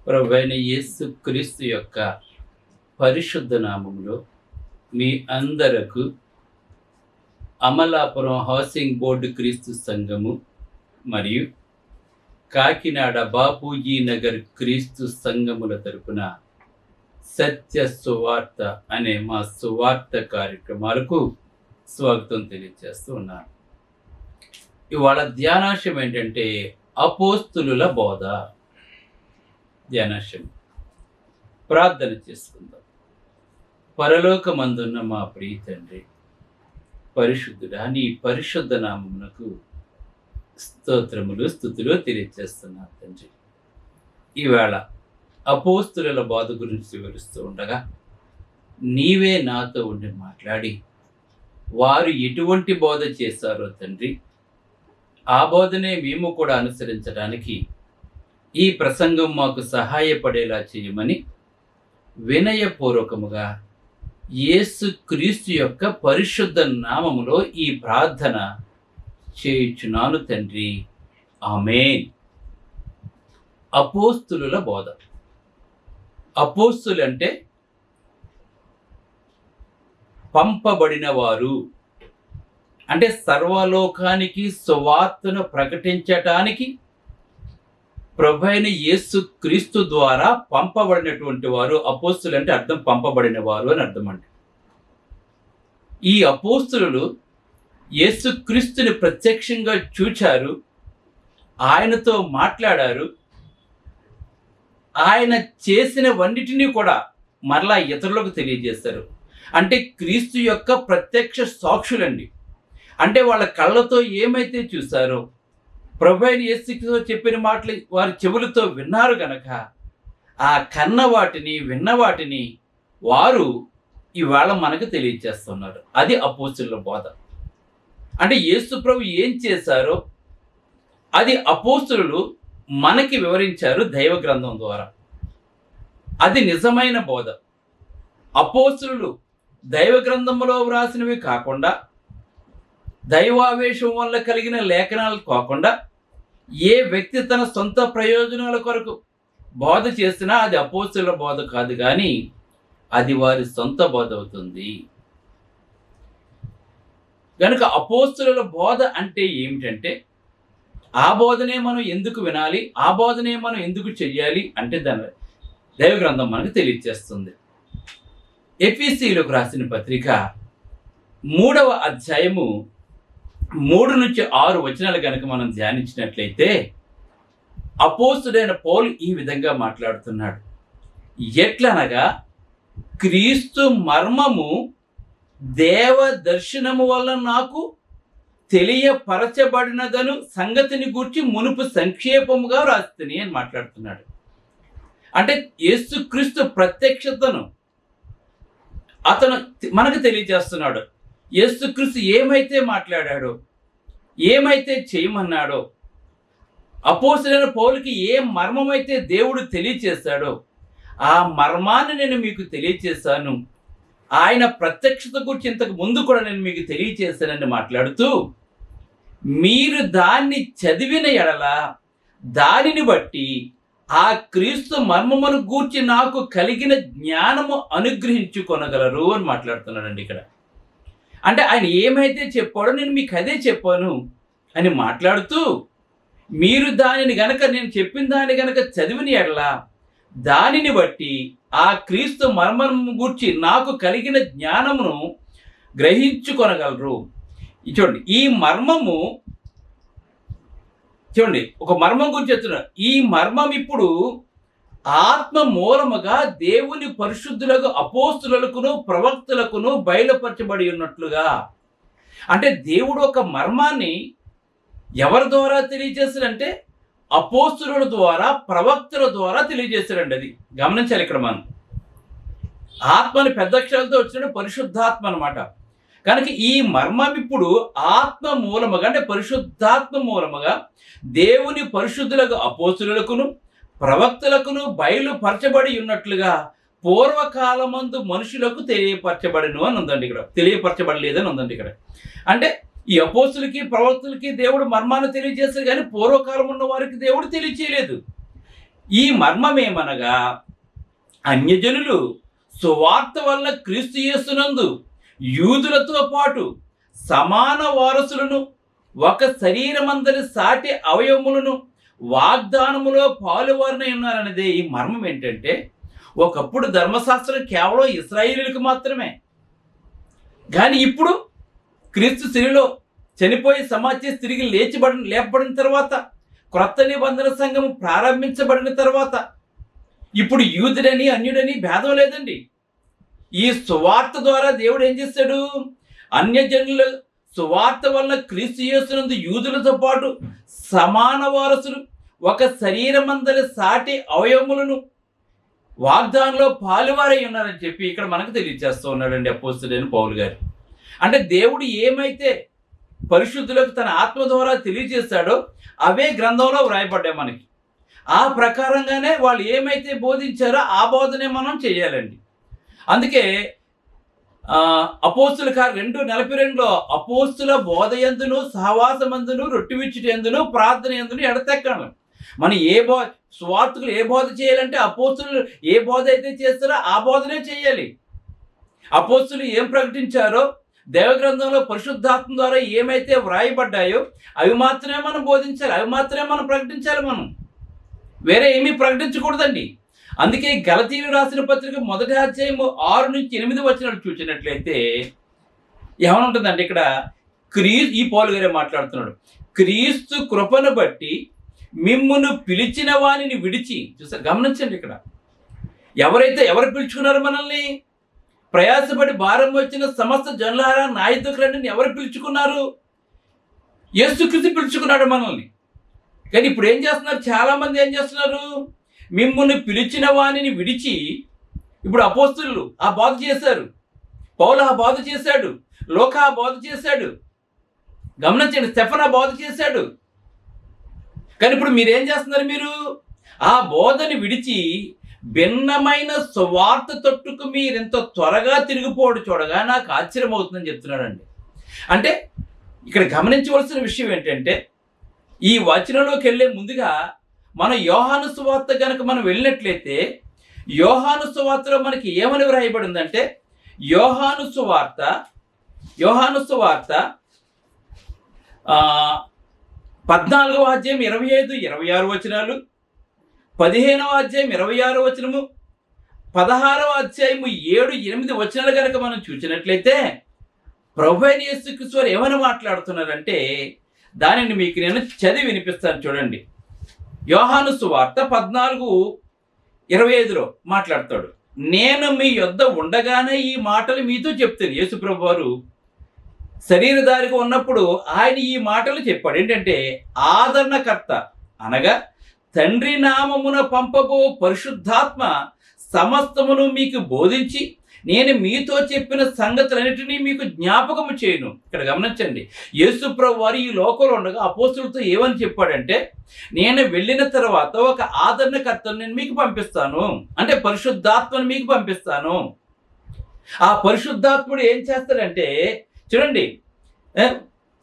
ప్రభువైన యేసు క్రీస్తు యొక్క పరిశుద్ధ నామములో మీ అందరకు అమలాపురం హౌసింగ్ బోర్డు క్రీస్తు సంఘము మరియు కాకినాడ బాపూజీ నగర్ క్రీస్తు సంఘముల తరపున సత్య సువార్త అనే మా సువార్త కార్యక్రమాలకు స్వాగతం తెలియజేస్తూ ఉన్నాను. ఇవాళ ధ్యానాంశం ఏంటంటే అపోస్తులుల బోధ. ధ్యానాంశం ప్రార్థన చేసుకుందాం. పరలోకమందున్న మా ప్రియ తండ్రి, పరిశుద్ధుడా, నీ పరిశుద్ధ నామమునకు స్తోత్రములు స్తుతులు తెలియజేస్తున్నాను తండ్రి. ఈవేళ అపోస్తులుల బోధ గురించి వివరిస్తూ ఉండగా నీవే నాతో ఉండి మాట్లాడి వారు ఎటువంటి బోధ చేశారో తండ్రి, ఆ బోధనే మేము కూడా అనుసరించడానికి ఈ ప్రసంగం మాకు సహాయపడేలా చేయమని వినయపూర్వకముగా యేసు క్రీస్తు యొక్క పరిశుద్ధ నామములో ఈ ప్రార్థన చేయుచున్నాను తండ్రి, ఆమేన్. అపోస్తులుల బోధ. అపోస్తులు అంటే పంపబడిన వారు, అంటే సర్వలోకానికి సువార్తను ప్రకటించటానికి ప్రభువైన యేసు క్రీస్తు ద్వారా పంపబడినటువంటి వారు. అపోస్తులు అంటే అర్థం పంపబడిన వారు అని అర్థం అండి. ఈ అపోస్తులు యేసు క్రీస్తుని ప్రత్యక్షంగా చూచారు, ఆయనతో మాట్లాడారు, ఆయన చేసినవన్నిటినీ కూడా మరలా ఇతరులకు తెలియజేశారు. అంటే క్రీస్తు యొక్క ప్రత్యక్ష సాక్షులండి. అంటే వాళ్ళ కళ్ళతో ఏమైతే చూశారో, ప్రభువైన యేసుతో చెప్పిన మాటలు వారి చెవులతో విన్నారు గనక ఆ కన్న వాటిని విన్న వాటిని వారు ఇవాళ మనకు తెలియజేస్తున్నారు. అది అపోస్తులుల బోధ. అంటే యేసు ప్రభు ఏం చేశారో అది అపోస్తులు మనకి వివరించారు దైవ గ్రంథం ద్వారా. అది నిజమైన బోధ. అపోస్తులు దైవ గ్రంథంలో వ్రాసినవి కాకుండా, దైవావేశం వల్ల కలిగిన లేఖనాలు కాకుండా ఏ వ్యక్తి తన సొంత ప్రయోజనాల కొరకు బోధ చేసినా అది అపోస్తుల బోధ కాదు, కానీ అది వారి సొంత బోధ అవుతుంది. కనుక అపోస్తుల బోధ అంటే ఏమిటంటే, ఆ బోధనే మనం ఎందుకు వినాలి, ఆ బోధనే మనం ఎందుకు చెయ్యాలి అంటే దాని దైవ గ్రంథం మనకు తెలియజేస్తుంది. ఎఫెసీయులకు రాసిన పత్రిక 3వ అధ్యాయము 3 నుంచి 6 వచనాలు కనుక మనం ధ్యానించినట్లయితే అపోస్తుడైన పౌలు ఈ విధంగా మాట్లాడుతున్నాడు. ఎట్లనగా క్రీస్తు మర్మము దేవ దర్శనము వల్ల నాకు తెలియపరచబడినదను సంగతిని గూర్చి మునుపు సంక్షేపముగా రాస్తుని అని మాట్లాడుతున్నాడు. అంటే యేసుక్రీస్తు ప్రత్యక్షతను అతను మనకు తెలియజేస్తున్నాడు. యేసుక్రీస్తు ఏమైతే మాట్లాడాడో, ఏమైతే చేయమన్నాడో, అపోస్తులైన పౌలుకి ఏ మర్మమైతే దేవుడు తెలియచేశాడో ఆ మర్మాన్ని నేను మీకు తెలియచేశాను. ఆయన ప్రత్యక్షత గురించి ఇంతకు ముందు కూడా నేను మీకు తెలియచేశానని మాట్లాడుతూ, మీరు దాన్ని చదివిన ఎడల దానిని బట్టి ఆ క్రీస్తు మర్మమును గూర్చి నాకు కలిగిన జ్ఞానము అనుగ్రహించుకొనగలరు అని మాట్లాడుతున్నాడండి ఇక్కడ. అంటే ఆయన ఏమైతే చెప్పాడో నేను మీకు అదే చెప్పాను అని మాట్లాడుతూ, మీరు దానిని గనక నేను చెప్పిన దాన్ని గనక చదివిన ఎడల దానిని బట్టి ఆ క్రీస్తు మర్మము గూర్చి నాకు కలిగిన జ్ఞానమును గ్రహించుకొనగలరు. చూడండి, ఈ మర్మము చూడండి, ఒక మర్మం గురించి చెప్తున్నారు. ఈ మర్మం ఇప్పుడు ఆత్మ మూలముగా దేవుని పరిశుద్ధులకు అపోస్తులకును ప్రవక్తలకును బయలుపరచబడి ఉన్నట్లుగా. అంటే దేవుడు ఒక మర్మాన్ని ఎవరి ద్వారా తెలియజేశాడంటే అపోస్తుల ద్వారా, ప్రవక్తల ద్వారా తెలియజేశాడండి. అది గమనించాలి ఇక్కడ మనం. ఆత్మని పెద్ద అక్షరాలతో వచ్చిన పరిశుద్ధాత్మ అనమాట. కనుక ఈ మర్మం ఇప్పుడు ఆత్మ మూలముగా, అంటే పరిశుద్ధాత్మ మూలముగా దేవుని పరిశుద్ధులకు అపోస్తులకును ప్రవక్తలకును బయలుపరచబడి ఉన్నట్లుగా పూర్వకాలమందు మనుషులకు తెలియపరచబడిను అని ఉందండి ఇక్కడ. తెలియపరచబడలేదని ఉందండి ఇక్కడ. అంటే ఈ అపోస్తులకి ప్రవక్తలకి దేవుడు మర్మాన్ని తెలియజేశారు, కానీ పూర్వకాలం ఉన్న వారికి దేవుడు తెలియచేయలేదు. ఈ మర్మమేమనగా, అన్యజనులు సువార్త వలన క్రీస్తు యేసునందు యూదులతో పాటు సమాన వారసులను, ఒక శరీరమందరి సాటి అవయవములను వాగ్దానములో పాలువారనై ఉన్నారనేదే ఈ మర్మం. ఏంటంటే, ఒకప్పుడు ధర్మశాస్త్రం కేవలం ఇశ్రాయేలీయులకు మాత్రమే, కానీ ఇప్పుడు క్రీస్తు శిలువలో చనిపోయి సమాధి తిరిగి లేపబడిన తర్వాత, క్రొత్త నిబంధన సంఘం ప్రారంభించబడిన తర్వాత ఇప్పుడు యూదుడని అన్యుడని భేదం లేదండి. ఈ సువార్త ద్వారా దేవుడు ఏం చేశాడు? అన్యజనుల సువార్త వలన క్రీస్తు యేసునందు యూదులతో పాటు సమాన వారసులు, ఒక శరీరమందరి సాటి అవయవములను వాగ్దానంలో పాలువారై ఉన్నారని చెప్పి ఇక్కడ మనకు తెలియజేస్తూ ఉన్నాడండి అపోస్తలుడైన పౌలు గారు. అంటే దేవుడు ఏమైతే పరిశుద్ధులకు తన ఆత్మ ద్వారా తెలియజేశాడో అవే గ్రంథంలో వ్రాయబడ్డాయి మనకి. ఆ ప్రకారంగానే వాళ్ళు ఏమైతే బోధించారో ఆ బోధనే మనం చేయాలండి. అందుకే అపోస్తుల కార్యం 2:42 అపోస్తుల బోధయందును సహవాసమందును రొట్టె విచ్చుటయందును ప్రార్థన యందును ఎడతెక్కను. మనం సువార్తకులు ఏ బోధ చేయాలంటే అపోస్తులు ఏ బోధ అయితే చేస్తారో ఆ బోధనే చేయాలి. అపోస్తులు ఏం ప్రకటించారో, దేవగ్రంథంలో పరిశుద్ధాత్మ ద్వారా ఏమైతే వ్రాయబడ్డాయో అవి మాత్రమే మనం బోధించాలి, అవి మాత్రమే మనం ప్రకటించాలి. మనం వేరే ఏమీ ప్రకటించకూడదండి. అందుకే గలతీయులకు రాసిన పత్రిక 1వ అధ్యాయం 6-8 వచనాలు చూసినట్లయితే ఏమనుంటుందంటే, ఇక్కడ ఈ పౌలు గారే మాట్లాడుతున్నాడు. క్రీస్తు కృపను బట్టి మిమ్మును పిలిచిన వానిని విడిచి, చూసారు, గమనించండి, ఇక్కడ ఎవరు పిలుచుకున్నారు మనల్ని? ప్రయాసపడి భారం వచ్చిన సమస్త జనులారా నా యొద్దకు రండి ఎవరు పిలుచుకున్నారు? యేసుక్రీస్తు పిలుచుకున్నాడు మనల్ని. కానీ ఇప్పుడు ఏం చేస్తున్నారు? చాలా మంది ఏం చేస్తున్నారు? మిమ్మును పిలిచిన వానిని విడిచి, ఇప్పుడు అపోస్తలులు ఆ బోధ చేశారు, పౌలు ఆ బోధ చేశాడు, లోకా ఆ బోధ చేశాడు, గమనించండి, స్టెఫన్ ఆ బోధ చేశాడు. కానీ ఇప్పుడు మీరేం చేస్తున్నారు? మీరు ఆ బోధని విడిచి భిన్నమైన సువార్త తొట్టుకు మీరెంత త్వరగా తిరిగిపోవడం చూడగా నాకు ఆశ్చర్యం అవుతుందని చెప్తున్నాడండి. అంటే ఇక్కడ గమనించవలసిన విషయం ఏంటంటే, ఈ వచనంలోకి వెళ్ళే ముందుగా మన యోహాను సువార్త కనుక మనం వెళ్ళినట్లయితే, యోహాను సువార్తలో మనకి ఏమని వ్రాయబడిందంటే, యోహాను సువార్త 14వ అధ్యాయం 25-26 వచనాలు, 15వ అధ్యాయం 26 వచనము, 16వ అధ్యాయం 7-8 వచనాలు కనుక మనం చూసినట్లయితే ప్రభువైన యేసుక్రీస్తు వారు ఏమని మాట్లాడుతున్నారంటే, దానిని మీకు నేను చదివి వినిపిస్తాను చూడండి. యోహాను సువార్త 14:25 మాట్లాడతాడు. నేను మీ యొద్ద ఉండగానే ఈ మాటలు మీతో చెప్తాను. యేసు ప్రభు వారు శరీరధారిగా ఉన్నప్పుడు ఆయన ఈ మాటలు చెప్పాడు. ఏంటంటే, ఆదరణకర్త అనగా తండ్రి నామమున పంపబో పరిశుద్ధాత్మ సమస్తమును మీకు బోధించి నేను మీతో చెప్పిన సంగతులన్నిటినీ మీకు జ్ఞాపకము చేయను. ఇక్కడ గమనించండి, యేసు ప్రభు వారు ఈ లోకంలో ఉండగా అపోస్తులతో ఏమని చెప్పాడంటే, నేను వెళ్ళిన తర్వాత ఒక ఆదరణకర్తను నేను మీకు పంపిస్తాను, అంటే పరిశుద్ధాత్మను మీకు పంపిస్తాను. ఆ పరిశుద్ధాత్ముడు ఏం చేస్తాడంటే, చూడండి,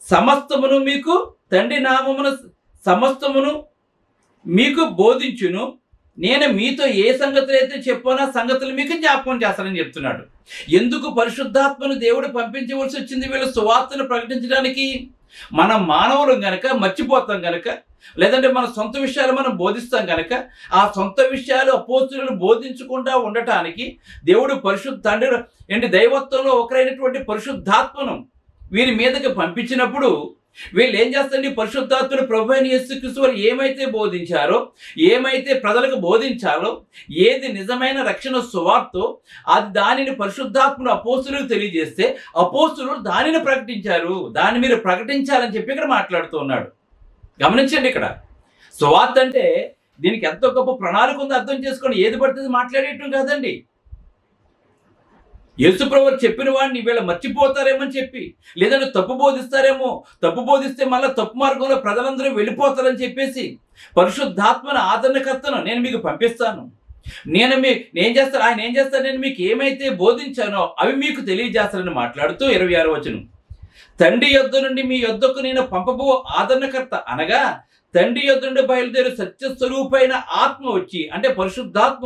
సమస్తమును మీకు తండ్రి నామమున సమస్తమును మీకు బోధించును, నేను మీతో ఏ సంగతులు అయితే చెప్పానో సంగతులు మీకు జ్ఞాపకం చేస్తానని చెప్తున్నాడు. ఎందుకు పరిశుద్ధాత్మను దేవుడు పంపించవలసి వచ్చింది వీళ్ళ సువార్తను ప్రకటించడానికి? మనం మానవులు గనక మర్చిపోతాం గనక, లేదంటే మన సొంత విషయాలు మనం బోధిస్తాం గనక, ఆ సొంత విషయాలు అపోస్తులను బోధించకుండా ఉండటానికి దేవుడు దైవత్వంలో ఒకరైనటువంటి పరిశుద్ధాత్మను వీరి మీదకి పంపించినప్పుడు వీళ్ళు ఏం చేస్తారండి? పరిశుద్ధాత్ముడు ప్రభువైన యేసుక్రీస్తు వారు ఏమైతే బోధించారో, ఏమైతే ప్రజలకు బోధించాలో, ఏది నిజమైన రక్షణ సువార్తో దానిని పరిశుద్ధాత్ముడు అపోస్తులకు తెలియజేస్తే అపోస్తులు దానిని ప్రకటించారు. దాన్ని మీరు ప్రకటించాలని చెప్పి ఇక్కడ మాట్లాడుతూ ఉన్నాడు. గమనించండి, ఇక్కడ సువార్త అంటే దీనికి ఎంతో గొప్ప ప్రణాళిక ఉందో అర్థం చేసుకోండి. ఏది పడుతుంది మాట్లాడేయటం కాదండి. యేసుప్రభు చెప్పిన వాడిని వీళ్ళ మర్చిపోతారేమని చెప్పి, లేదంటే తప్పు బోధిస్తే మళ్ళీ తప్పు మార్గంలో ప్రజలందరూ వెళ్ళిపోతారని చెప్పేసి పరిశుద్ధాత్మన ఆదరణకర్తను నేను మీకు పంపిస్తాను, ఆయన ఏం చేస్తాను, నేను మీకు ఏమైతే బోధించానో అవి మీకు తెలియజేస్తానని మాట్లాడుతూ 26వ వచనం, తండ్రి యొద్ద నుండి మీ యొద్దకు నేను పంపబో ఆదరణకర్త అనగా తండ్రి యొద్ద నుండి బయలుదేరి సత్యస్వరూపైన ఆత్మ వచ్చి, అంటే పరిశుద్ధాత్మ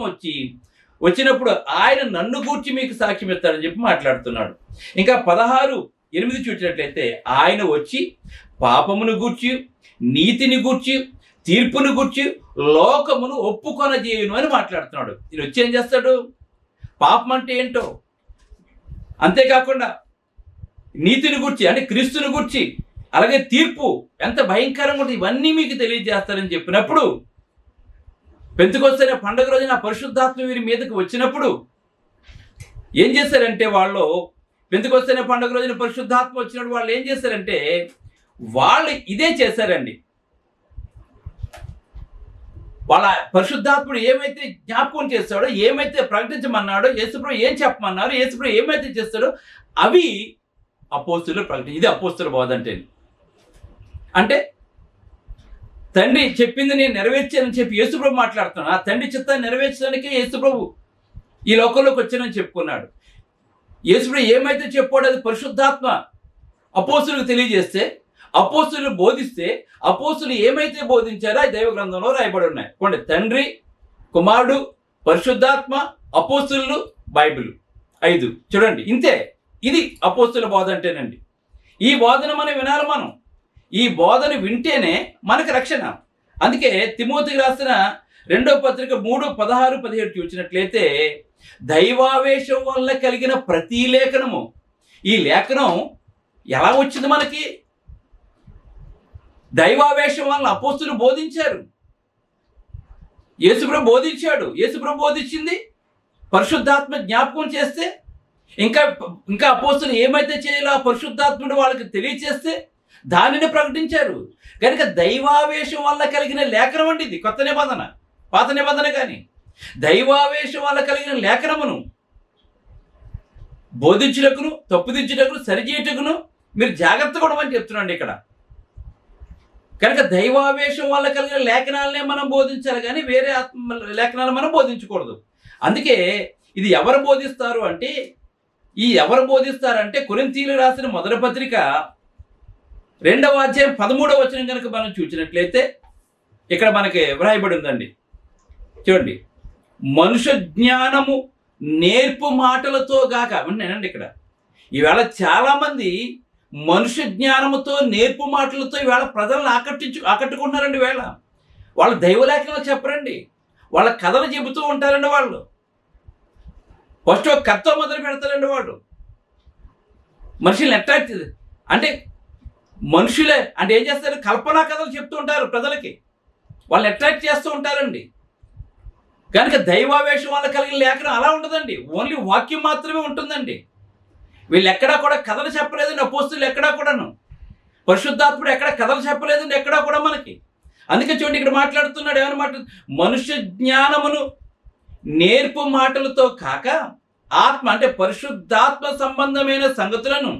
వచ్చినప్పుడు ఆయన నన్ను గూర్చి మీకు సాక్ష్యం ఇస్తాడని చెప్పి మాట్లాడుతున్నాడు. ఇంకా 16:8 చూసినట్లయితే ఆయన వచ్చి పాపమును గూర్చి, నీతిని గూర్చి, తీర్పును గూర్చి లోకమును ఒప్పుకొనజేయును అని మాట్లాడుతున్నాడు. ఈయన వచ్చి ఏం చేస్తాడు? పాపం అంటే ఏంటో, అంతేకాకుండా నీతిని గూర్చి అంటే క్రీస్తుని గూర్చి, అలాగే తీర్పు ఎంత భయంకరంగా ఉంటుంది ఇవన్నీ మీకు తెలియజేస్తారని చెప్పినప్పుడు, పెంతెకొస్తేనే పండుగ రోజున పరిశుద్ధాత్మ వీరి మీదకి వచ్చినప్పుడు ఏం చేశారంటే, వాళ్ళు పెంతెకొస్తేనే పండుగ రోజున పరిశుద్ధాత్మ వచ్చినప్పుడు వాళ్ళు ఏం చేశారంటే వాళ్ళు ఇదే చేశారండి. వాళ్ళ పరిశుద్ధాత్ముడు ఏమైతే జ్ఞాపకం చేస్తాడో, ఏమైతే ప్రకటించమన్నాడో, యేసుప్రభు ఏం చెప్పమన్నారో, యేసుప్రభు ఏమైతే చేస్తాడో అవి అపోస్తులు ప్రకటించి, ఇది అపోస్తుల బోధ అంటే తండ్రి చెప్పింది నేను నెరవేర్చానని చెప్పి యేసుప్రభు మాట్లాడుతున్నాడు. ఆ తండ్రి చిత్తాన్ని నెరవేర్చడానికే యేసుప్రభు ఈ లోకంలోకి వచ్చానని చెప్పుకున్నాడు. యేసుప్రభు ఏమైతే చెప్పాడో అది పరిశుద్ధాత్మ అపోస్తులకు తెలియజేస్తే, అపోస్తులు బోధిస్తే, అపోస్తులు ఏమైతే బోధించారో ఆ దైవ గ్రంథంలో రాయబడి ఉన్నాయి. చూడండి, తండ్రి, కుమారుడు, పరిశుద్ధాత్మ, అపోస్తులు, బైబిల్ 5. చూడండి, ఇంతే. ఇది అపోస్తుల బోధ అంటేనండి. ఈ బోధన మనం వినాలి. మనం ఈ బోధన వింటేనే మనకు రక్షణ. అందుకే తిమోతికి రాసిన 2వ పత్రిక 3:16-17 చూసినట్లయితే, దైవావేశం వల్ల కలిగిన ప్రతి లేఖనము, ఈ లేఖనం ఎలా వచ్చింది మనకి? దైవావేశం వల్ల అపోస్తులు బోధించారు, యేసుప్రభు బోధించాడు, యేసుప్రభు బోధించింది పరిశుద్ధాత్మ జ్ఞాపకం చేస్తే, ఇంకా అపోస్తులు ఏమైతే చేయాలో ఆ పరిశుద్ధాత్ముడు వాళ్ళకి తెలియచేస్తే దానిని ప్రకటించారు. కనుక దైవావేశం వల్ల కలిగిన లేఖనం అండి ఇది. కొత్త నిబంధన, పాత నిబంధన కానీ దైవావేశం వల్ల కలిగిన లేఖనమును బోధించుటకును, తప్పుదించుటకును, సరిచేయుటకును మీరు జాగ్రత్త పడమని చెప్తున్నాండి ఇక్కడ. కనుక దైవావేశం వల్ల కలిగిన లేఖనాలనే మనం బోధించాలి, కానీ వేరే ఆత్మ లేఖనాలు మనం బోధించకూడదు. అందుకే ఇది ఎవరు బోధిస్తారు అంటే, ఎవరు బోధిస్తారంటే కొరింథీయులకు రాసిన మొదటి పత్రిక 2వ అధ్యాయం 13వ వచనం కనుక మనం చూసినట్లయితే ఇక్కడ మనకి వ్రాయబడి ఉందండి. చూడండి, మనుష్య జ్ఞానము నేర్పు మాటలతో గాక. వినండి, ఇక్కడ ఈవేళ చాలామంది మనుష్య జ్ఞానముతో, నేర్పు మాటలతో ఈవేళ ప్రజలను ఆకట్టుకుంటున్నారండి. ఈవేళ వాళ్ళు దైవలేఖనాలు చెప్పరండి, వాళ్ళ కథలు చెబుతూ ఉంటారండి. వాళ్ళు ఫస్ట్ ఒక కథతో మొదలు పెడతారండి. వాళ్ళు మనుషుల్ని అట్రాక్ట్, అంటే మనుషులే అంటే ఏం చేస్తారు, కల్పనా కథలు చెప్తూ ఉంటారు ప్రజలకి, వాళ్ళని అట్రాక్ట్ చేస్తూ ఉంటారండి. కనుక దైవావేశం వల్ల కలిగిన లేఖనం అలా ఉండదండి, ఓన్లీ వాక్యం మాత్రమే ఉంటుందండి. వీళ్ళు ఎక్కడా కూడా కథలు చెప్పలేదండి, అపోస్తులు ఎక్కడా కూడాను, పరిశుద్ధాత్ముడు ఎక్కడ కథలు చెప్పలేదండి ఎక్కడా కూడా మనకి. అందుకే చూడండి, ఇక్కడ మాట్లాడుతున్నాడు, ఏమని మనుష్య జ్ఞానమును నేర్పు మాటలతో కాక ఆత్మ, అంటే పరిశుద్ధాత్మ సంబంధమైన సంగతులను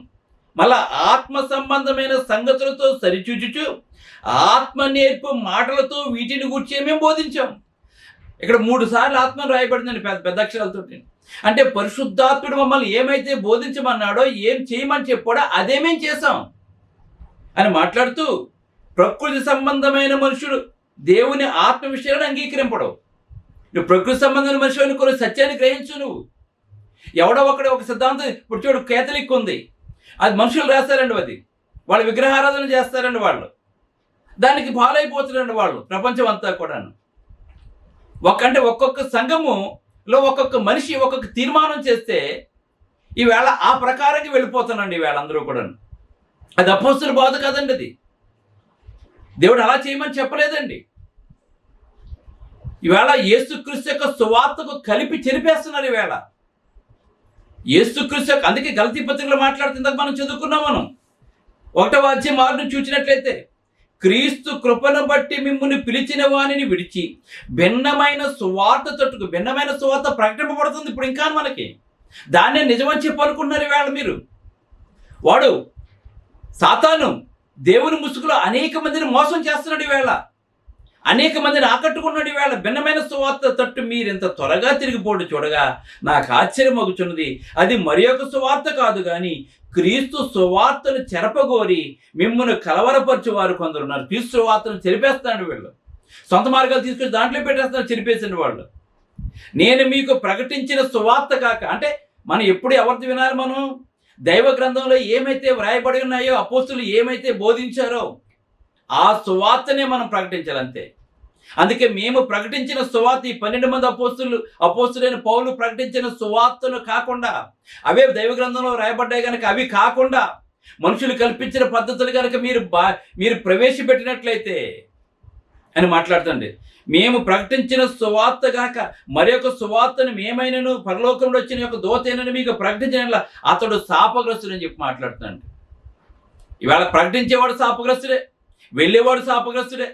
మళ్ళా ఆత్మ సంబంధమైన సంగతులతో సరిచూచుచు ఆత్మ నేర్పు మాటలతో వీటిని గురించి మేము బోధించాం. ఇక్కడ 3 సార్లు ఆత్మ రాయబడిందండి పెద్ద అక్షరాలతో. అంటే పరిశుద్ధాత్ముడు మమ్మల్ని ఏమైతే బోధించమన్నాడో, ఏం చేయమని చెప్పాడో అదే మేము చేసాం అని మాట్లాడుతూ, ప్రకృతి సంబంధమైన మనుషుడు దేవుని ఆత్మ విషయాలను అంగీకరింపడు. నువ్వు ప్రకృతి సంబంధమైన మనుషులను కొన్ని సత్యాన్ని గ్రహించు. నువ్వు ఎవడో ఒక సిద్ధాంతం, ఇప్పుడు చూడు కేథలిక్ ఉంది, అది మనుషులు రాస్తారండి, అది వాళ్ళు విగ్రహారాధన చేస్తారండి, వాళ్ళు దానికి ఫాలో అయిపోతున్నారండి వాళ్ళు, ప్రపంచం అంతా కూడాను. అంటే ఒక్కొక్క సంఘములో ఒక్కొక్క మనిషి ఒక్కొక్క తీర్మానం చేస్తే ఈవేళ ఆ ప్రకారంగా వెళ్ళిపోతానండి ఈవేళ అందరూ కూడా. అది అపోస్తుల బోధ కాదండి, అది దేవుడు అలా చేయమని చెప్పలేదండి. ఈవేళ యేసుక్రీస్తు యొక్క సువార్తకు కలిపి చెరిపేస్తున్నారు ఈవేళ. యేసుక్రీస్తు యొక్క, అందుకే గలతీ పత్రికలో మాట్లాడుతుందాక మనం చదువుకున్నాం. మనం 1వ అధ్యాయం 6 చూసినట్లయితే, క్రీస్తు కృపను బట్టి మిమ్ముని పిలిచిన వానిని విడిచి భిన్నమైన సువార్త తట్టుకు, భిన్నమైన సువార్త ప్రకటింపబడుతుంది ఇప్పుడు ఇంకా మనకి. దాన్నే నిజమని చెప్పనుకుంటున్నారు ఈవేళ మీరు. వాడు సాతాను దేవుని ముసుగులో అనేక మందిని మోసం చేస్తున్నాడు ఈవేళ. అనేక మందిని ఆకట్టుకున్నాడు. ఈవేళ భిన్నమైన సువార్త తట్టు మీరింత త్వరగా తిరిగిపోటు చూడగా నాకు ఆశ్చర్యమగుచున్నది. అది మరి ఒక సువార్త కాదు కానీ క్రీస్తు సువార్తను చెరపగోరి మిమ్మల్ని కలవరపరచువారు కొందరు ఉన్నారు. క్రీస్తు సువార్తను చెరిపేస్తున్నాడు. వీళ్ళు సొంత మార్గాలు తీసుకొచ్చి దాంట్లో పెట్టేస్తున్నారు, చెరిపేసిన వాళ్ళు. నేను మీకు ప్రకటించిన సువార్త కాక, అంటే మనం ఎప్పుడు ఎవరిది వినాలి? మనం దైవ గ్రంథంలో ఏమైతే వ్రాయబడి ఉన్నాయో, అపోస్తులు ఏమైతే బోధించారో ఆ సువార్తనే మనం ప్రకటించాలి, అంతే. అందుకే మేము ప్రకటించిన సువార్త, ఈ 12 మంది అపోస్తులైన పౌలు ప్రకటించిన సువార్తను కాకుండా, అవే దైవ గ్రంథంలో రాయబడ్డాయి కనుక అవి కాకుండా మనుషులు కల్పించిన పద్ధతులు కనుక మీరు ప్రవేశపెట్టినట్లయితే అని మాట్లాడుతుంది. మేము ప్రకటించిన సువార్త కాక మరి ఒక సువార్తను మేమైనను పరలోకంలో వచ్చిన యొక్క దూతైనను మీకు ప్రకటించిన అతడు శాపగ్రస్తుడు అని చెప్పి మాట్లాడుతున్నాడు. ఇవాళ ప్రకటించేవాడు శాపగ్రస్తుడే, వెళ్ళేవాడు శాపగ్రస్తుడే.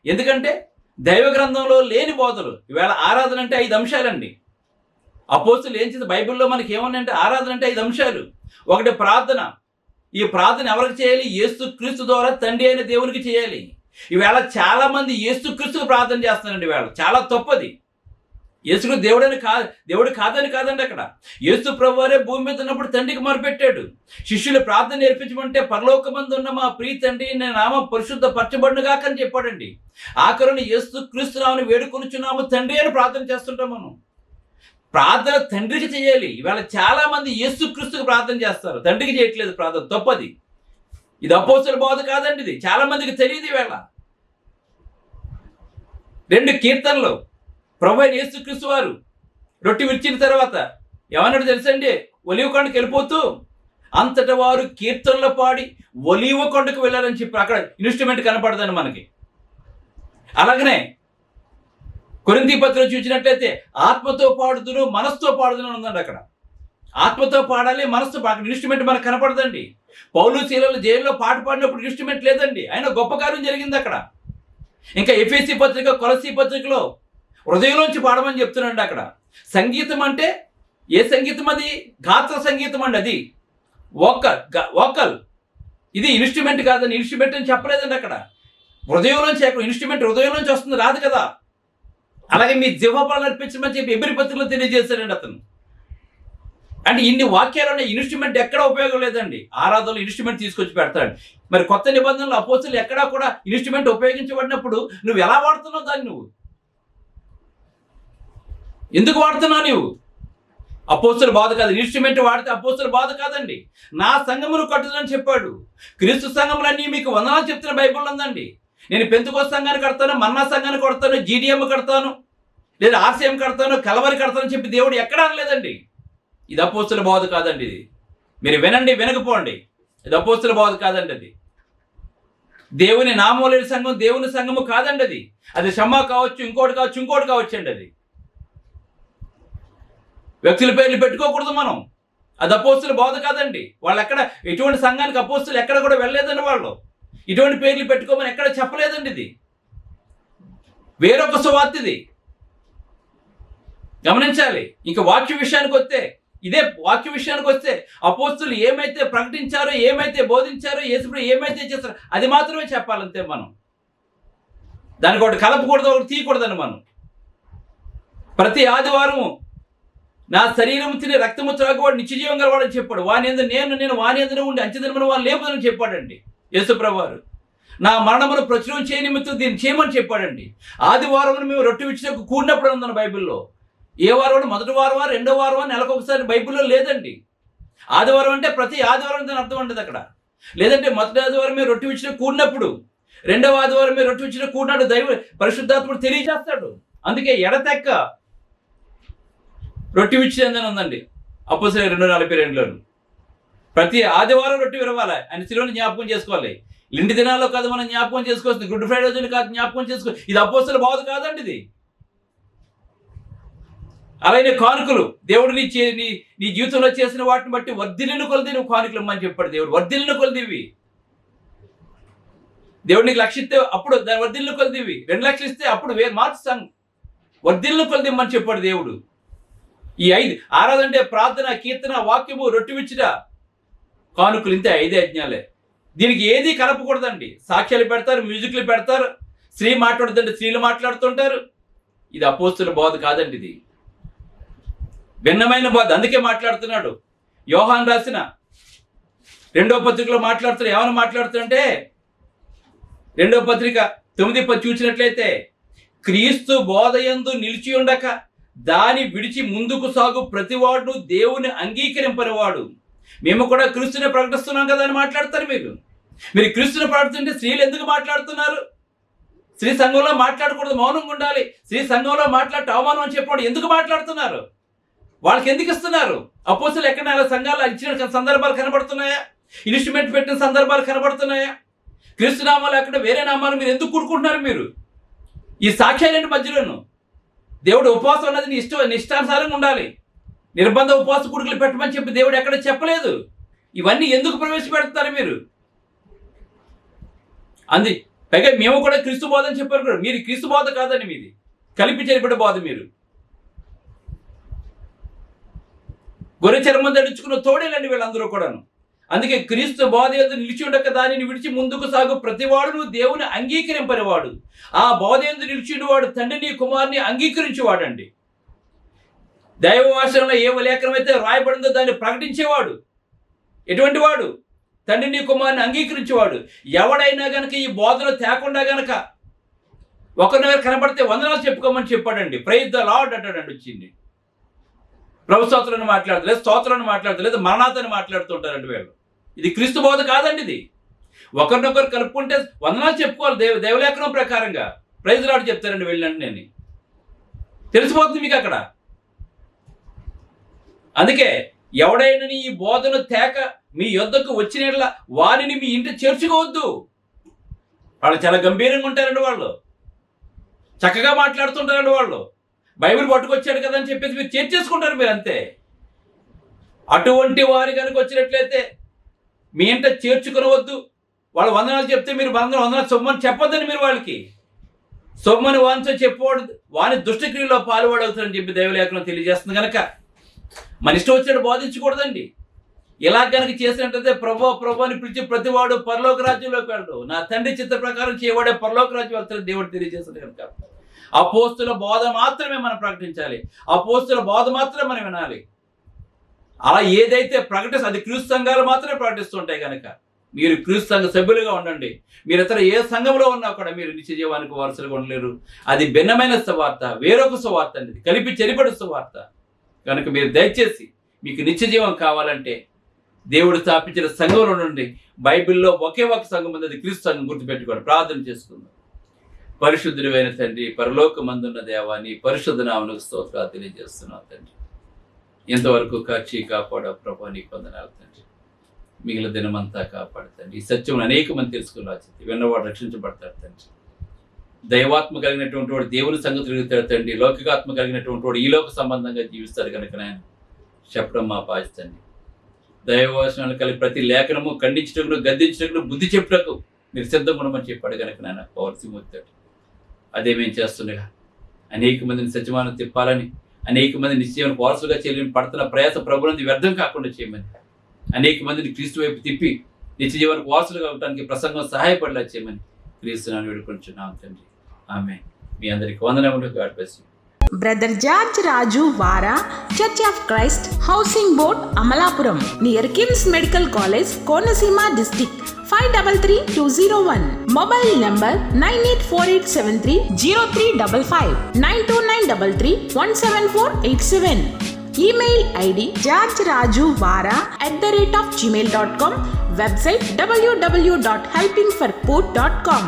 ఎందుకంటే దైవ గ్రంథంలో లేని బోధలు. ఈవేళ ఆరాధన అంటే 5 అంశాలండి. అపోస్తులు ఏం చేసి బైబిల్లో మనకి ఏమన్నాయంటే ఆరాధన అంటే 5 అంశాలు. ఒకటి ప్రార్థన. ఈ ప్రార్థన ఎవరికి చేయాలి? యేసు క్రీస్తు ద్వారా తండ్రి అయిన దేవునికి చేయాలి. ఈవేళ చాలా మంది యేసు క్రీస్తుకు ప్రార్థన చేస్తున్నారండి. ఈవేళ చాలా తప్పది. యేసుకు దేవుడు కాదని కాదండి. అక్కడ యేసు ప్రభువారే భూమి మీద ఉన్నప్పుడు తండ్రికి మొరపెట్టాడు. శిష్యులు ప్రార్థన నేర్పించమంటే పరలోకమందు ఉన్న మా ప్రియ తండ్రి నేను నామం పరిశుద్ధ పరచబడునుగాక అని చెప్పాడండి. ఆఖరుని యేసు క్రీస్తు నామమున వేడుకొనుచున్నాము తండ్రి అని ప్రార్థన చేస్తుంటాం మనం. ప్రార్థన తండ్రికి చేయాలి. ఇవాళ చాలా మంది యేసు క్రీస్తుకు ప్రార్థన చేస్తారు, తండ్రికి చేయట్లేదు ప్రార్థన. తప్పది. ఇది అపోస్తలుల బోధ కాదండి. ఇది చాలా మందికి తెలియదు. ఈవేళ 2 కీర్తనలు ప్రభువైన యేసుక్రీస్తు వారు రొట్టె విరిచిన తర్వాత ఏమన్నాడు తెలుసండి? ఒలీవ కొండకు వెళ్ళిపోతూ అంతటా వారు కీర్తనలు పాడి ఒలీవ కొండకు వెళ్ళాలని చెప్పి అక్కడ ఇన్స్ట్రుమెంట్ కనపడదని మనకి. అలాగనే కొరింథీ పత్రిక చూసినట్లయితే ఆత్మతో పాడుదును మనసుతో పాడుదును ఉందండి. అక్కడ ఆత్మతో పాడాలి, మనసుతో అక్కడ ఇన్స్ట్రుమెంట్ మనకు కనపడదండి. పౌలు శీలలు జైల్లో పాట పాడినప్పుడు ఇన్స్ట్రుమెంట్ లేదండి. ఆయన గొప్ప కార్యం జరిగింది అక్కడ. ఇంకా ఎఫెసీ పత్రిక, కొలసీ పత్రికలో హృదయంలోంచి పాడమని చెప్తున్నాడు. అక్కడ సంగీతం అంటే ఏ సంగీతం? అది గాత్ర సంగీతం అండి. అది వోకల్. ఇది ఇన్స్ట్రుమెంట్ కాదని, ఇన్స్ట్రుమెంట్ అని చెప్పలేదండి. అక్కడ హృదయంలోంచి, అక్కడ ఇన్స్ట్రుమెంట్ హృదయంలోంచి వస్తుంది, రాదు కదా. అలాగే మీ జిహ్వఫలాలు అర్పించమని చెప్పి ఎబ్రీ పత్రికలో తెలియజేశాడండి అతను. అంటే ఇన్ని వాక్యాలు ఇన్స్ట్రుమెంట్ ఎక్కడ ఉపయోగం లేదండి. ఆరాధనలో ఇన్స్ట్రుమెంట్ తీసుకొచ్చి పెడతాడు. మరి కొత్త నిబంధనలు అపోస్తులు ఎక్కడా కూడా ఇన్స్ట్రుమెంట్ ఉపయోగించబడినప్పుడు నువ్వు ఎలా వాడుతున్నావు దాన్ని? నువ్వు ఎందుకు వాడుతున్నావు? నువ్వు అపోస్తుల బాధ కాదు. ఇన్స్ట్రుమెంట్ వాడితే అపోస్తుల బాధ కాదండి. నా సంఘమును కట్టుదని చెప్పాడు. క్రీస్తు సంఘములన్నీ మీకు వందనాలు చెప్తున్న బైబిల్ ఉందండి. నేను పెంతుకోస్తు సంఘాన్ని కడతాను, మన్నా సంఘాన్ని కడతాను, జీడిఎం కడతాను, లేదా ఆర్సీఎం కడతాను, కలవరి కడతాను చెప్పి దేవుడు ఎక్కడ అనలేదండి. ఇది అపోస్తుల బోధ కాదండి. ఇది మీరు వినండి, వినకపోండి. ఇది అపోస్తుల బోధ కాదండి. అది దేవుని నామోలేని సంఘం, దేవుని సంఘము కాదండి. అది షమ్మా కావచ్చు, ఇంకోటి కావచ్చు అండి. అది వ్యక్తుల పేర్లు పెట్టుకోకూడదు మనం. అది అపోస్తుల బోధ కాదండి. వాళ్ళు ఎక్కడ ఎటువంటి సంఘానికి అపోస్తులు ఎక్కడ కూడా వెళ్ళలేదండి. వాళ్ళు ఇటువంటి పేర్లు పెట్టుకోమని ఎక్కడ చెప్పలేదండి. ఇది వేరొక సువార్త. ఇది గమనించాలి. ఇంకా వాక్య విషయానికి వస్తే అపోస్తులు ఏమైతే ప్రకటించారో, ఏమైతే బోధించారో, యేసుప్రభు ఏమైతే చేస్తారో అది మాత్రమే చెప్పాలంతే. మనం దానికి ఒకటి కలపకూడదు, ఒకటి తీయకూడదని. మనం ప్రతి ఆదివారం నా శరీరం తిని రక్తము త్రాగువాడు నిత్యజీవం గలవాడని చెప్పాడు. నేను వాని యందు ఉండి అంచెదినమున వాని లేపుదని చెప్పాడండి యేసుప్రభు వారు. నా మరణమును ప్రచురం చేయ నిమిత్తం దీన్ని చేయమని చెప్పాడండి. ఆదివారం మేము రొట్టె విడిచినకు కూడినప్పుడు ఉందని బైబిల్లో. ఏ వారం? మొదటి వారం, రెండో వారం, నెలకొకసారి బైబిల్లో లేదండి. ఆదివారం అంటే ప్రతి ఆదివారం దాని అర్థం ఉంటుంది అక్కడ. లేదంటే మొదటి ఆదివారం మేము రొట్టె విడిచిన కూడినప్పుడు, రెండవ ఆదివారం మేము రొట్టె విడిచిన కూడినాడు దైవ పరిశుద్ధాత్ముడు తెలియజేస్తాడు. అందుకే ఎడతెక్క రొట్టె విడిచిందని ఉందండి అపోస్తలుల 2:42. ప్రతి ఆదివారం రొట్టె విరవాలి, ఆయన శిలువను జ్ఞాపకం చేసుకోవాలి. లిండి దినాల్లో కాదు మనం జ్ఞాపకం చేసుకోవచ్చు, గుడ్ ఫ్రైడే రోజున కాదు జ్ఞాపకం చేసుకోవాలి. ఇది అపోస్తలుల బోధ కాదండి. ఇది అలాగే కానుకలు. దేవుడు నీ జీవితంలో చేసిన వాటిని బట్టి వర్ధిల్లిన కొలది నువ్వు కానుకలు ఇమ్మని చెప్పాడు దేవుడు. వర్ధిల్లిన కొలదివి. దేవుడు నీకు 1,00,000 ఇస్తే అప్పుడు దాని వర్ధిల్లిన కొలదివి. 2 లక్షలు ఇస్తే అప్పుడు మార్చు వర్ధిల్లిన కొలది ఇమ్మని చెప్పాడు దేవుడు. ఈ 5 ఆరాధన అంటే ప్రార్థన, కీర్తన, వాక్యము, రొట్టె విడిచిన, కానుకలు, ఇంతే 5 యజ్ఞాలే. దీనికి ఏది కలపకూడదండి. సాక్ష్యాలు పెడతారు, మ్యూజిక్లు పెడతారు, స్త్రీ మాట్లాడుతుంటే స్త్రీలు మాట్లాడుతుంటారు. ఇది అపోస్తుల బోధ కాదండి, ఇది భిన్నమైన బోధ. అందుకే మాట్లాడుతున్నాడు. యోహాన్ రాసిన 2వ పత్రికలో మాట్లాడుతున్నాడు. ఏమని మాట్లాడుతుంటే 2వ పత్రిక 9 చూసినట్లయితే, క్రీస్తు బోధయందు నిలిచి ఉండక దాని విడిచి ముందుకు సాగు ప్రతివాడు దేవుని అంగీకరింపనివాడు. మేము కూడా క్రీస్తుని ప్రకటిస్తున్నాం కదా అని మాట్లాడతారు. మీరు క్రీస్తుని ప్రకటిస్తుంటే స్త్రీలు ఎందుకు మాట్లాడుతున్నారు? స్త్రీ సంఘంలో మాట్లాడకూడదు, మౌనంగా ఉండాలి. స్త్రీ సంఘంలో మాట్లాడితే అవమానం అని చెప్పాడు. ఎందుకు మాట్లాడుతున్నారు? వాళ్ళకి ఎందుకు ఇస్తున్నారు? అపోస్తులు ఎక్కడైనా సంఘాలు ఇచ్చిన సందర్భాలు కనబడుతున్నాయా? ఇన్స్ట్రుమెంట్ పెట్టిన సందర్భాలు కనబడుతున్నాయా? క్రీస్తు నామాలు అక్కడ వేరే నామాలు మీరు ఎందుకు కూడుకుంటున్నారు? మీరు ఈ సాక్ష్యాలేంటి మధ్యలోను? దేవుడు ఉపవాసం అన్నది నిష్టానుసారంగా ఉండాలి. నిర్బంధ ఉపవాస కుడుకులు పెట్టమని చెప్పి దేవుడు ఎక్కడ చెప్పలేదు. ఇవన్నీ ఎందుకు ప్రవేశపెడతారు మీరు? పైగా మేము కూడా క్రీస్తు బోధ అని చెప్పారు కూడా. మీరు క్రీస్తు బోధ కాదని, మీది కలిపి చేపట్టే బోధ. మీరు గొర్రె చర్మం ధరించుకున్న తోడేలండి వీళ్ళందరూ కూడాను. అందుకే క్రీస్తు బోధ యందు నిలిచి ఉండక దానిని విడిచి ముందుకు సాగు ప్రతివాడును దేవుని అంగీకరింపనివాడు. ఆ బోధ యందు నిలిచినవాడు తండ్రిని కుమారుని అంగీకరించేవాడండి. దైవ భాషలో ఏ లేఖనం అయితే రాయబడిందో దాన్ని ప్రకటించేవాడు. ఎటువంటి వాడు? తండ్రిని కుమారుని అంగీకరించేవాడు. ఎవడైనా గనక ఈ బోధన తేకుండా గనక ఒకరిని కనబడితే వందనాలు చెప్పుకోమని చెప్పాడండి. ప్రైజ్ ద లార్డ్ అంటాడండి. వచ్చింది ప్రభు స్తోత్రాన్ని మాట్లాడతలేదు, స్తోత్రాన్ని మాట్లాడతలేదు, మరణాతని మాట్లాడుతుంటారండి వీళ్ళు. ఇది క్రీస్తు బోధ కాదండి. ఇది ఒకరినొకరు కలుపుకుంటే వందనాలు చెప్పుకోవాలి. దేవలేఖనం ప్రకారంగా ప్రైజ్ లార్డ్ చెప్తారండి వెళ్ళండి. నేను తెలిసిపోతుంది మీకు అక్కడ. అందుకే ఎవడైనా ఈ బోధను తేక మీ యొద్దకు వచ్చినట్లా వారిని మీ ఇంటి చేర్చుకోవద్దు. వాళ్ళు చాలా గంభీరంగా ఉంటారండి. వాళ్ళు చక్కగా మాట్లాడుతుంటారండి. వాళ్ళు బైబిల్ పట్టుకొచ్చాడు కదా అని చెప్పేసి మీరు చేర్చేసుకుంటారు. మీరు అంతే. అటువంటి వారి కనుక వచ్చినట్లయితే మీ ఇంట చేర్చుకునవద్దు. వాళ్ళు వందనాలు చెప్తే మీరు వందనాలు సొమ్మని చెప్పొద్దని మీరు వాళ్ళకి. సొమ్మని వానితో చెప్పకూడదు. వాని దుష్టక్రియలో పాల్పడవుతారని చెప్పి దైవలేఖనం తెలియజేస్తుంది. కనుక మన ఇష్టం వచ్చినట్టు బోధించకూడదండి. ఇలా కనుక చేసినట్లయితే ప్రభు అని పిలిచి ప్రతివాడు పరలోక రాజ్యంలోకి వెళ్ళడు. నా తండ్రి చిత్త ప్రకారం చేయవాడే పరలోక రాజ్యం వెళ్తాడు దేవుడు తెలియజేస్తుంది. కనుక అపోస్తుల బోధ మాత్రమే మనం ప్రకటించాలి. అపోస్తుల బోధ మాత్రమే మనం వినాలి. అలా ఏదైతే అది క్రీస్తు సంఘాలు మాత్రమే ప్రకటిస్తుంటాయి. కనుక మీరు క్రీస్తు సంఘ సభ్యులుగా ఉండండి. మీరు ఇతర ఏ సంఘంలో ఉన్నా కూడా మీరు నిత్య జీవానికి వారసులుగా ఉండలేరు. అది భిన్నమైన సువార్త, వేరొక సువార్త అండి. కలిపి చెరిపడి సువార్త. కనుక మీరు దయచేసి మీకు నిత్య జీవం కావాలంటే దేవుడు స్థాపించిన సంఘంలో నుండి బైబిల్లో ఒకే ఒక సంఘం ఉంది, అది క్రీస్తు సంఘం. గుర్తుపెట్టుకోండి. ప్రార్థన చేసుకుందాం. పరిశుద్ధుడైన తండ్రి, పరలోకమందున్న దేవా, నీ పరిశుద్ధ నామమునకు స్తోత్రాలు తెలియజేస్తున్నావు తండ్రి. ఎంతవరకు కాచి కాపాడావు ప్రభా, నీకు వందనాలు తండ్రి. మిగిలిన దినమంతా కాపాడుతండి. ఈ సత్యం అనేక మంది తెలుసుకున్నారు. విన్నవాడు రక్షించబడతాడు తండ్రి. దైవాత్మ కలిగినటువంటి వాడు దేవుని సంగతి తిరుగుతాడు తండ్రి. లౌకికాత్మ కలిగినటువంటి వాడు ఈ లోక సంబంధంగా జీవిస్తాడు. కనుక నాయన చెప్పడం మా బాధ్యతండి. దైవవచనాలు కలిగి ప్రతి లేఖనము ఖండించటకు, గద్దించటకు, బుద్ధి చెప్పుటకు మీరు సిద్ధంగా ఉండమని చెప్పాడు. కనుక నాయన పౌరసిమూర్తాడు. అదే మేము చేస్తుండగా అనేక మందిని సత్యమానం తిప్పాలని, అనేక మంది నిశ్చయమైన వారసులుగా చేయలేని పడుతున్న ప్రయాస ప్రభునందు వ్యర్థం కాకుండా చేయమని, అనేక మందిని క్రీస్తు వైపు తిప్పి నిత్య జీవనకు వారసులుగా ఉండటానికి ప్రసంగం సహాయపడేలా చేయమని క్రీస్తునాన్ని వేడుకుంటున్నాం తండ్రి. ఆమె మీ అందరికి వందనములు. God bless you. Brother George Raju వారా, church of Christ, housing board, Amalapuram, near KIMS medical college, Konaseema district, 538201. Mobile number 9848730355, 929331747. Email ID georgerajuvara@gmail.com. Website www.helpingforpoor.com.